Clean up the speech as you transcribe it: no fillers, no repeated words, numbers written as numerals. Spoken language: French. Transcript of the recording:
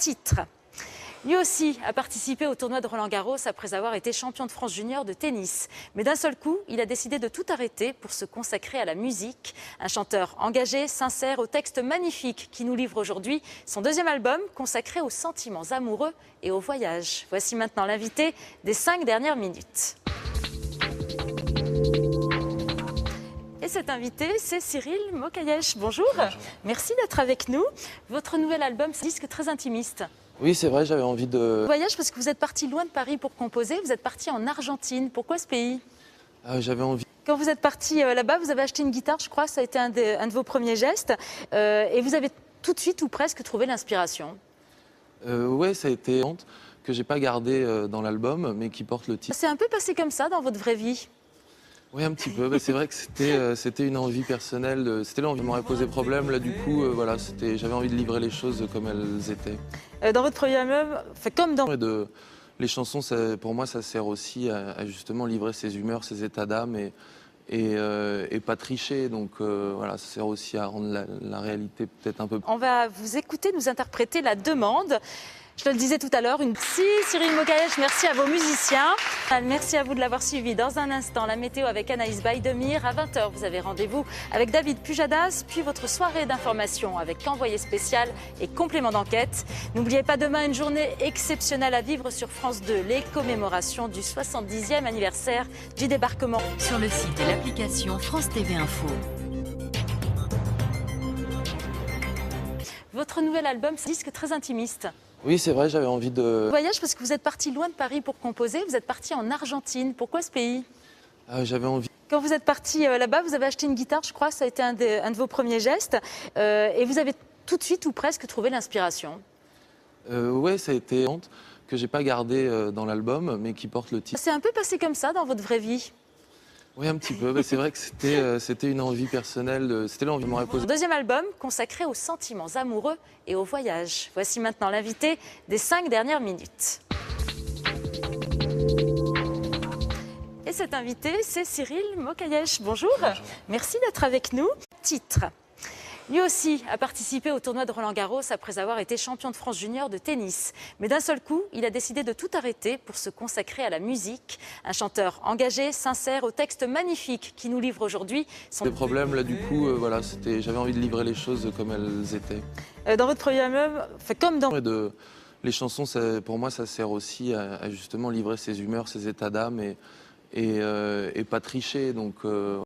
Titre. Lui aussi a participé au tournoi de Roland-Garros après avoir été champion de France junior de tennis. Mais d'un seul coup, il a décidé de tout arrêter pour se consacrer à la musique. Un chanteur engagé, sincère, au texte magnifique qui nous livre aujourd'hui son deuxième album consacré aux sentiments amoureux et au voyage. Voici maintenant l'invité des 5 dernières minutes. Et cet invité, c'est Cyril Mokayesh. Bonjour. Bonjour. Merci d'être avec nous. Votre nouvel album, c'est un disque très intimiste. Oui, c'est vrai, j'avais envie de... Voyage parce que vous êtes parti loin de Paris pour composer, vous êtes parti en Argentine. Pourquoi ce pays? J'avais envie... Quand vous êtes parti là-bas, vous avez acheté une guitare, je crois, ça a été un de vos premiers gestes. Et vous avez tout de suite ou presque trouvé l'inspiration. Ouais, ça a été honte que j'ai pas gardé dans l'album, mais qui porte le titre. C'est un peu passé comme ça dans votre vraie vie? Oui, un petit peu. C'est vrai que c'était une envie personnelle. C'était là, on m'aurait posé problème. Là, du coup, voilà, j'avais envie de livrer les choses comme elles étaient. Dans votre premier album, comme dans... Les chansons, pour moi, ça sert aussi à justement livrer ses humeurs, ses états d'âme et pas tricher. Donc voilà, ça sert aussi à rendre la réalité peut-être un peu... On va vous écouter nous interpréter La Demande. Je le disais tout à l'heure, merci Cyril Mokayesh, merci à vos musiciens. Merci à vous de l'avoir suivi. Dans un instant, la météo avec Anaïs Baïdemir. À 20h, vous avez rendez-vous avec David Pujadas, puis votre soirée d'information avec envoyé spécial et complément d'enquête. N'oubliez pas demain une journée exceptionnelle à vivre sur France 2, les commémorations du 70e anniversaire du débarquement. Sur le site et l'application France TV Info. Votre nouvel album, c'est un disque très intimiste. Oui, c'est vrai, j'avais envie de... Voyage parce que vous êtes parti loin de Paris pour composer, vous êtes parti en Argentine. Pourquoi ce pays? J'avais envie... Quand vous êtes parti là-bas, vous avez acheté une guitare, je crois, ça a été un de vos premiers gestes. Et vous avez tout de suite ou presque trouvé l'inspiration. Ouais, ça a été honte que j'ai pas gardé dans l'album, mais qui porte le titre. C'est un peu passé comme ça dans votre vraie vie? Oui, un petit peu. C'est vrai que c'était une envie personnelle. C'était là, on m'aurait posé... Deuxième album consacré aux sentiments amoureux et au voyage. Voici maintenant l'invité des 5 dernières minutes. Et cet invité, c'est Cyril Mokayesh. Bonjour. Bonjour. Merci d'être avec nous. Titre. Lui aussi a participé au tournoi de Roland-Garros après avoir été champion de France junior de tennis. Mais d'un seul coup, il a décidé de tout arrêter pour se consacrer à la musique. Un chanteur engagé, sincère, au texte magnifique qui nous livre aujourd'hui son... Des problèmes, là, du coup, voilà, j'avais envie de livrer les choses comme elles étaient. Dans votre premier album, comme dans... Les chansons, pour moi, ça sert aussi à justement livrer ses humeurs, ses états d'âme et pas tricher. Donc